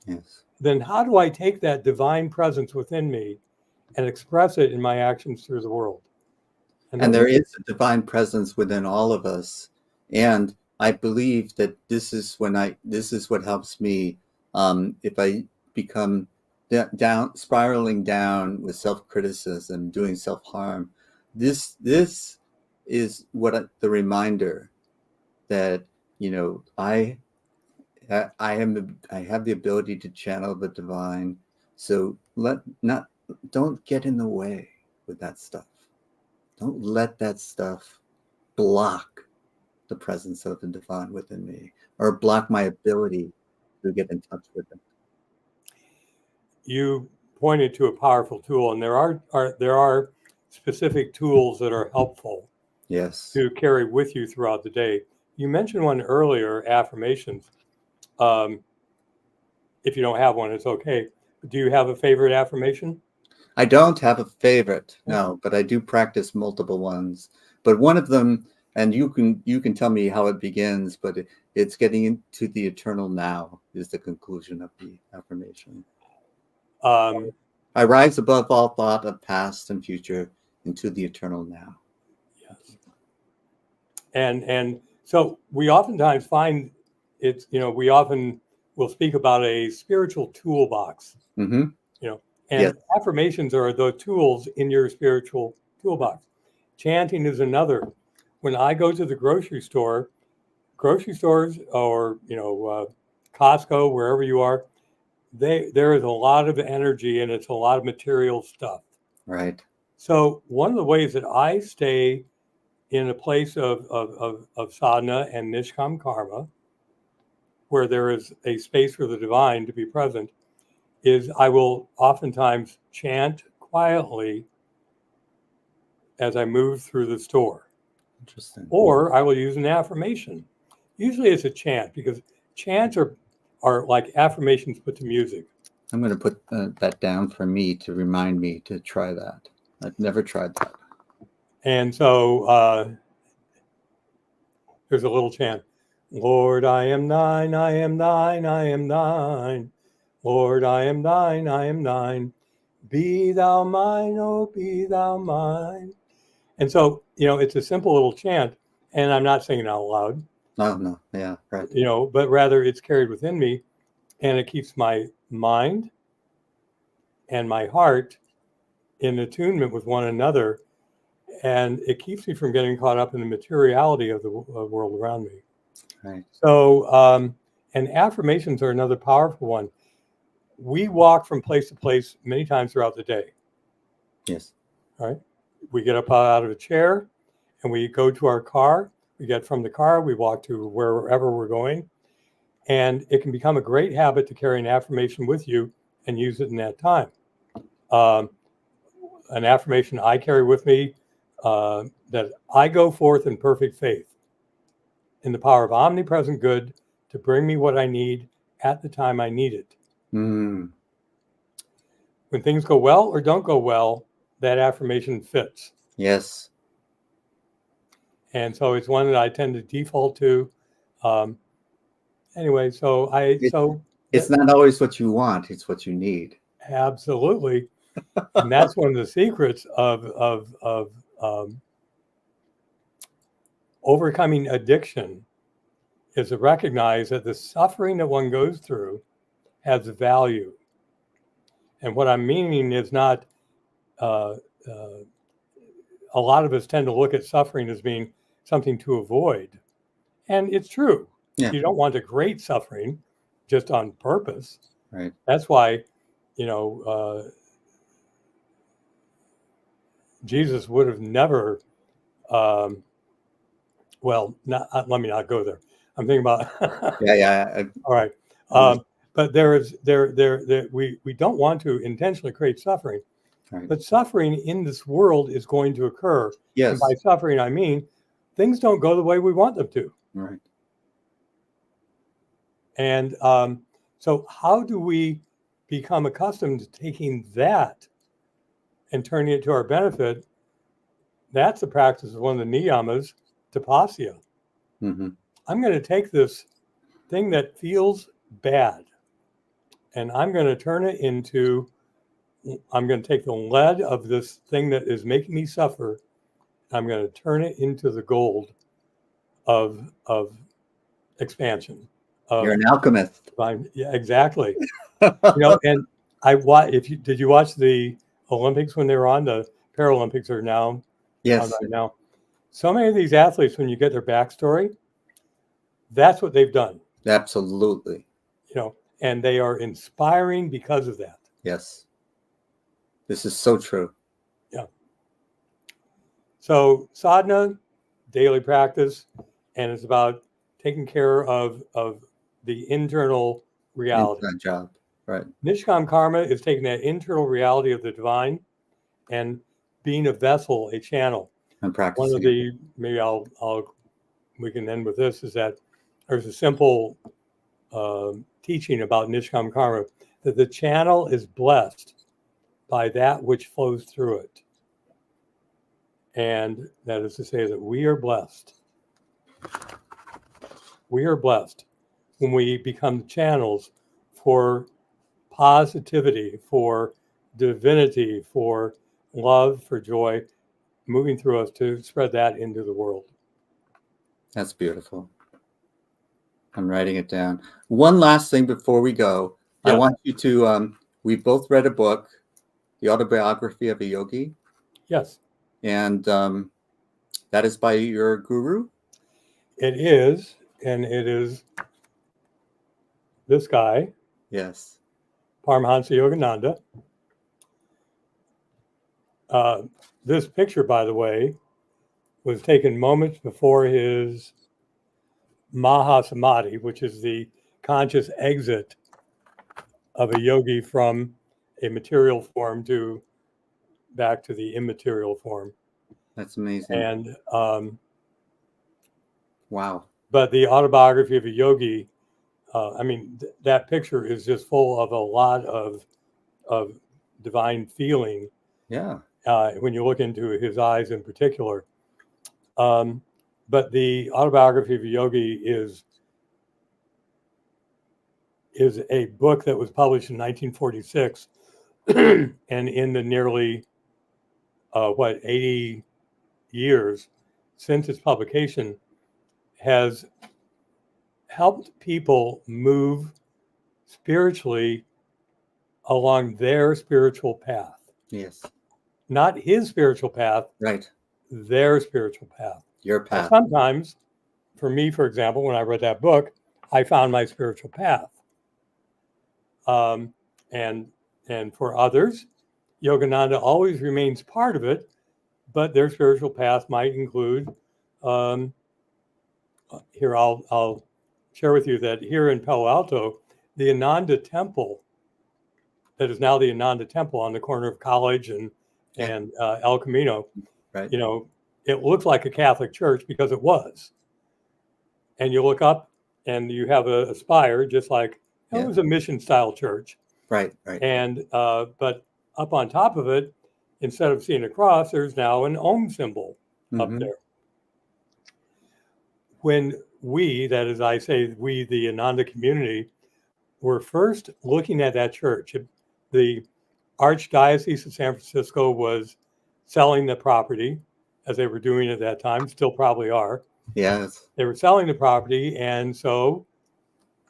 Yes. Then how do I take that divine presence within me and express it in my actions through the world? And there is a divine presence within all of us. And I believe that this is what helps me if I become spiraling down with self-criticism, doing self-harm. This is the reminder that, I have the ability to channel the divine. So don't get in the way with that stuff. Don't let that stuff block the presence of the divine within me or block my ability to get in touch with it. You pointed to a powerful tool, and there are specific tools that are helpful. Yes. To carry with you throughout the day. You mentioned one earlier, affirmations. If you don't have one, it's okay. Do you have a favorite affirmation? I don't have a favorite, no, but I do practice multiple ones. But one of them, and you can tell me how it begins, but it's getting into the eternal now is the conclusion of the affirmation. I rise above all thought of past and future into the eternal now. Yes. And so we oftentimes find it's, we often will speak about a spiritual toolbox. Mm-hmm. And yes. Affirmations are the tools in your spiritual toolbox. Chanting is another. When I go to the grocery stores or, Costco, wherever you are, there is a lot of energy and it's a lot of material stuff. Right. So one of the ways that I stay in a place of sadhana and Nishkam karma, where there is a space for the divine to be present, is I will oftentimes chant quietly as I move through the store. Interesting. Or I will use an affirmation. Usually it's a chant because chants are like affirmations put to music. I'm going to put that down for me to remind me to try that. I've never tried that. And so there's a little chant. Lord, I am thine, I am thine, I am thine. Lord, I am thine, I am thine. Be thou mine, oh, be thou mine. And so, it's a simple little chant, and I'm not saying it out loud. No, yeah, right. But rather it's carried within me, and it keeps my mind and my heart in attunement with one another, and it keeps me from getting caught up in the materiality of the world around me. Right. So, and affirmations are another powerful one. We walk from place to place many times throughout the day. Yes. Right? We get up out of a chair and we go to our car. We get from the car, we walk to wherever we're going. And it can become a great habit to carry an affirmation with you and use it in that time. An affirmation I carry with me, that I go forth in perfect faith in the power of omnipresent good to bring me what I need at the time I need it. Mm. When things go well or don't go well, that affirmation fits. Yes. And so it's one that I tend to default to. Anyway, so it's not always what you want, it's what you need. Absolutely. And that's one of the secrets of overcoming addiction, is to recognize that the suffering that one goes through has value. And what I'm meaning is not, a lot of us tend to look at suffering as being something to avoid. And it's true. Yeah. You don't want to create suffering just on purpose. Right. That's why, Jesus would have never, let me not go there. I'm thinking about. Yeah. All right. But we don't want to intentionally create suffering, right. But suffering in this world is going to occur. Yes. And by suffering, I mean, things don't go the way we want them to. Right. And so how do we become accustomed to taking that and turning it to our benefit? That's the practice of one of the niyamas, tapasya. Mm-hmm. I'm going to take this thing that feels bad and I'm going to turn it into, I'm going to take the lead of this thing that is making me suffer. I'm going to turn it into the gold of expansion. You're an alchemist. Yeah, exactly. And did you watch the Olympics when they were on? The Paralympics are now. Yes. Right now. So many of these athletes, when you get their backstory, that's what they've done. Absolutely. And they are inspiring because of that. Yes. This is so true. Yeah. So sadhana, daily practice, and it's about taking care of the internal reality. That job, right? Nishkam karma is taking that internal reality of the divine and being a vessel, a channel. And practicing. One of the, maybe we can end with this, is that there's a simple teaching about Nishkam karma, that the channel is blessed by that which flows through it. And that is to say that we are blessed. We are blessed when we become channels for positivity, for divinity, for love, for joy, moving through us to spread that into the world. That's beautiful. I'm writing it down. One last thing before we go. Yeah. I want you to, we both read a book, The Autobiography of a Yogi. Yes. And that is by your guru? It is. And it is this guy. Yes. Paramahansa Yogananda. This picture, by the way, was taken moments before his Mahasamadhi, which is the conscious exit of a yogi from a material form back to the immaterial form. That's amazing. And wow. But the autobiography of a yogi, that picture is just full of a lot of divine feeling. Yeah. When you look into his eyes in particular. But the autobiography of a yogi is a book that was published in 1946, and in the nearly 80 years since its publication, has helped people move spiritually along their spiritual path. Yes. Not his spiritual path. Right. Their spiritual path. Your path. And sometimes, for me, for example, when I read that book, I found my spiritual path. And for others, Yogananda always remains part of it, but their spiritual path might include, here I'll share with you that here in Palo Alto, the Ananda Temple, that is now the Ananda Temple on the corner of College and El Camino, Right. you know, it looks like a Catholic church because it was. And you look up and you have a spire, just like it was a mission style church. Right. And, but up on top of it, instead of seeing a cross, there's now an Om symbol up there. When we, that is, I say we, the Ananda community, were first looking at that church, the Archdiocese of San Francisco was selling the property, as they were doing at that time, still probably are. Yes. They were selling the property, and so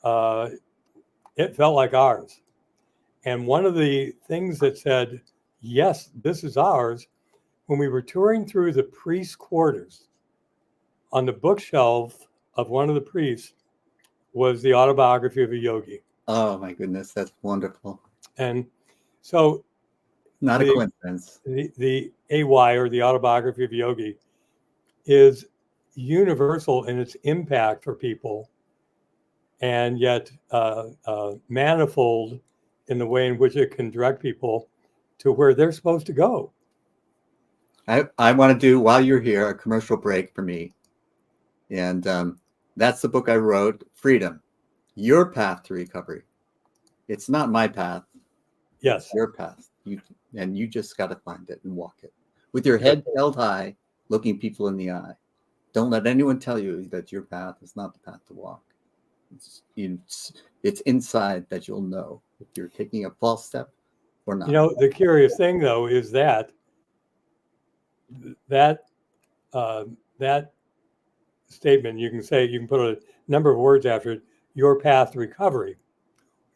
it felt like ours. And one of the things that said, yes, this is ours, when we were touring through the priest quarters, on the bookshelf of one of the priests was the autobiography of a yogi. Oh my goodness, that's wonderful. And so not a coincidence. The AY, or the autobiography of a yogi, is universal in its impact for people, and yet manifold in the way in which it can direct people to where they're supposed to go. I want to do, while you're here, a commercial break for me. And that's the book I wrote, Freedom, Your Path to Recovery. It's not my path. Yes. It's your path. You just got to find it and walk it. With your head held high, looking people in the eye. Don't let anyone tell you that your path is not the path to walk. It's inside that you'll know if you're taking a false step or not. You know, the curious thing, though, is that statement, you can put a number of words after it: your path to recovery,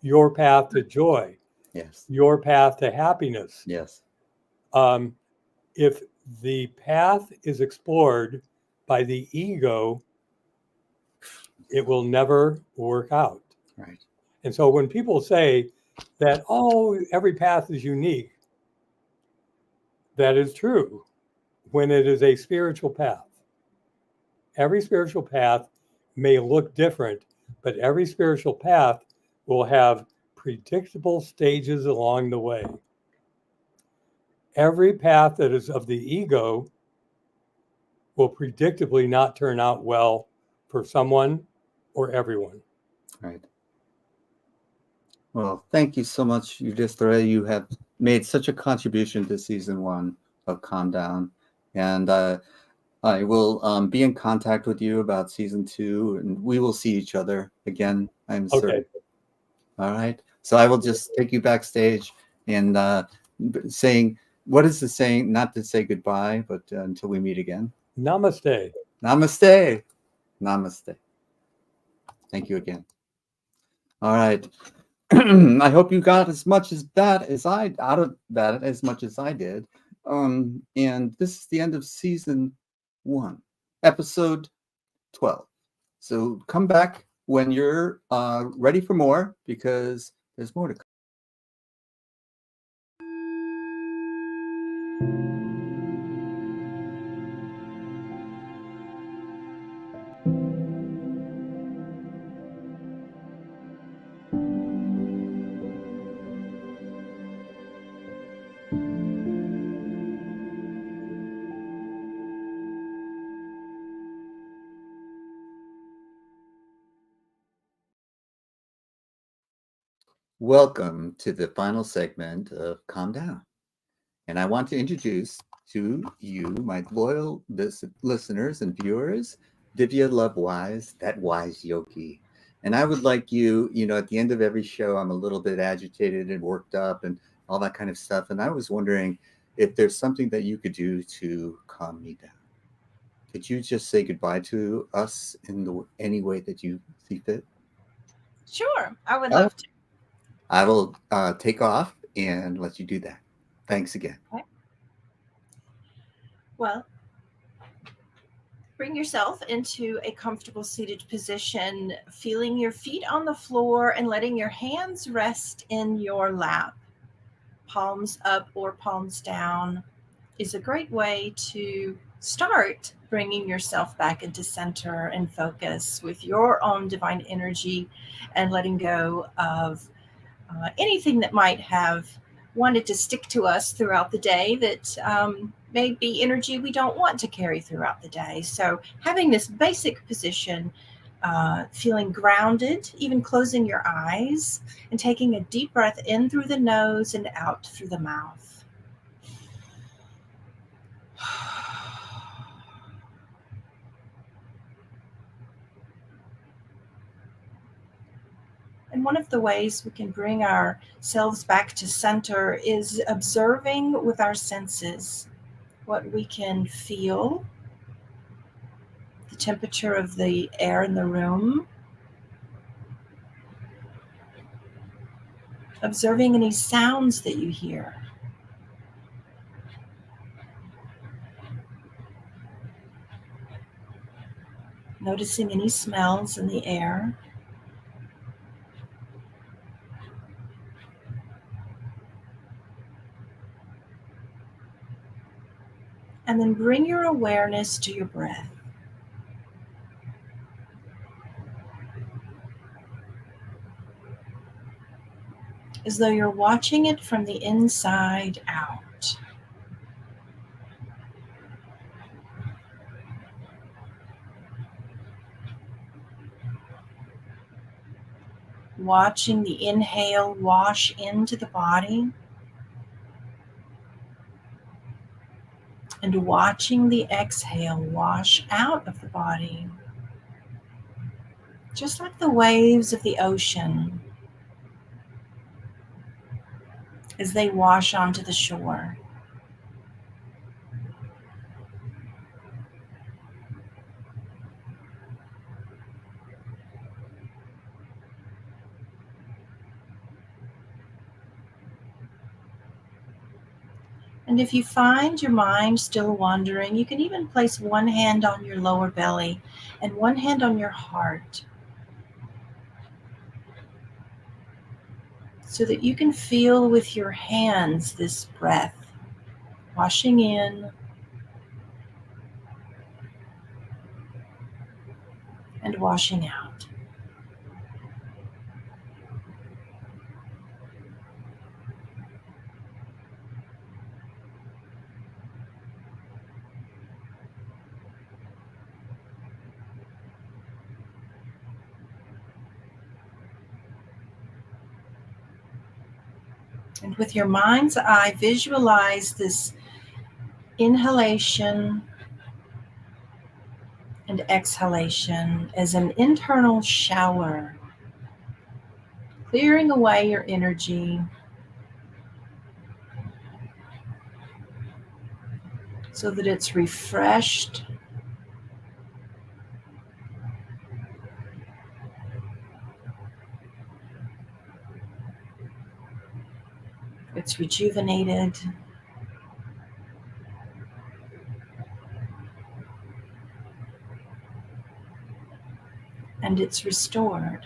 your path to joy, yes, your path to happiness. Yes. If the path is explored by the ego, it will never work out. Right. And so when people say that, oh, every path is unique, that is true when it is a spiritual path. Every spiritual path may look different, but every spiritual path will have predictable stages along the way. Every path that is of the ego will predictably not turn out well for someone or everyone. Right. Well, thank you so much, Yudhishthira. You have made such a contribution to season 1 of Calm Down. And I will be in contact with you about season 2, and we will see each other again, I'm certain. All right. So I will just take you backstage and saying, what is the saying? Not to say goodbye, but until we meet again. Namaste. Namaste. Namaste. Thank you again. All right. I hope you got as much as that as I out of that as much as I did. And this is the end of season 1, episode 12. So come back when you're ready for more, because there's more to come. Welcome to the final segment of Calm Down. And I want to introduce to you, my loyal listeners and viewers, Divya Lovewise, that wise yogi. And I would like you, at the end of every show, I'm a little bit agitated and worked up and all that kind of stuff. And I was wondering if there's something that you could do to calm me down. Could you just say goodbye to us in any way that you see fit? Sure, I would love to. I will take off and let you do that. Thanks again. Okay. Well, bring yourself into a comfortable seated position, feeling your feet on the floor and letting your hands rest in your lap. palms up or palms down is a great way to start bringing yourself back into center and focus with your own divine energy, and letting go of anything that might have wanted to stick to us throughout the day that may be energy we don't want to carry throughout the day. So having this basic position, feeling grounded, even closing your eyes and taking a deep breath in through the nose and out through the mouth. And one of the ways we can bring ourselves back to center is observing with our senses what we can feel, the temperature of the air in the room, observing any sounds that you hear. Noticing any smells in the air. And then bring your awareness to your breath. As though you're watching it from the inside out. Watching the inhale wash into the body, and watching the exhale wash out of the body. Just like the waves of the ocean as they wash onto the shore. And if you find your mind still wandering, you can even place one hand on your lower belly and one hand on your heart, so that you can feel with your hands this breath washing in and washing out. And with your mind's eye, visualize this inhalation and exhalation as an internal shower, clearing away your energy so that it's refreshed, it's rejuvenated, and it's restored.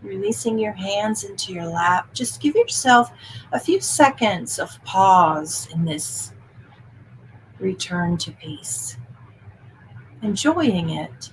Releasing your hands into your lap, just give yourself a few seconds of pause in this return to peace, enjoying it.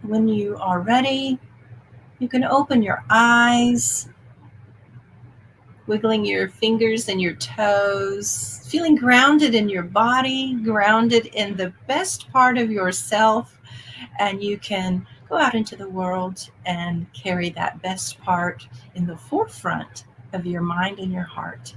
And when you are ready, you can open your eyes, wiggling your fingers and your toes, feeling grounded in your body, grounded in the best part of yourself, and you can go out into the world and carry that best part in the forefront of your mind and your heart.